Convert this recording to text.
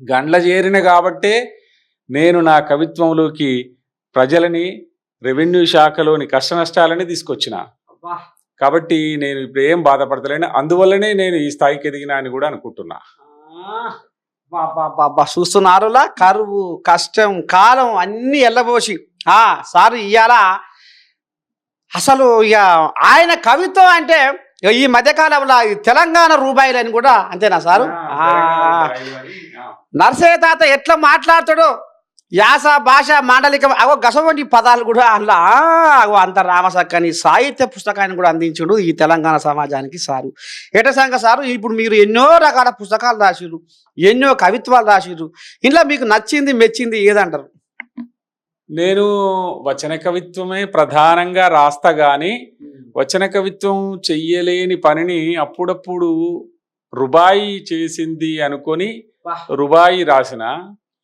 గండ్ల చేరిన కాబట్టే నేను నా కవిత్వంలోకి ప్రజలని, రెవెన్యూ శాఖలోని కష్ట నష్టాలని తీసుకొచ్చిన. కాబట్టి నేను ఇప్పుడు ఏం బాధపడతలేను. అందువల్లనే నేను ఈ స్థాయికి ఎదిగినా అని కూడా అనుకుంటున్నా. చూస్తున్నారులా కరువు, కష్టం, కాలం అన్ని ఎల్లబోసి సార్ ఇవాళ అసలు ఇక ఆయన కవిత్వం అంటే ఈ మధ్యకాలంలో తెలంగాణ రూపాయలు అని కూడా అంతేనా సారు? నర్సయ్య తాత ఎట్లా మాట్లాడతాడో యాస భాష మాండలికం అవో గసవంటి పదాలు కూడా అందులో అగో అంత రామసక్కని సాహిత్య పుస్తకాన్ని కూడా అందించుడు ఈ తెలంగాణ సమాజానికి సారు. ఎటసంగ సారు ఇప్పుడు మీరు ఎన్నో రకాల పుస్తకాలు రాసిరు, ఎన్నో కవిత్వాలు రాసిరు. ఇంట్లో మీకు నచ్చింది మెచ్చింది ఏదంటారు? నేను వచన కవిత్వమే ప్రధానంగా రాస్తా గాని వచన కవిత్వం చెయ్యలేని పనిని అప్పుడప్పుడు రుబాయి చేసింది అనుకొని రుబాయి రాసిన.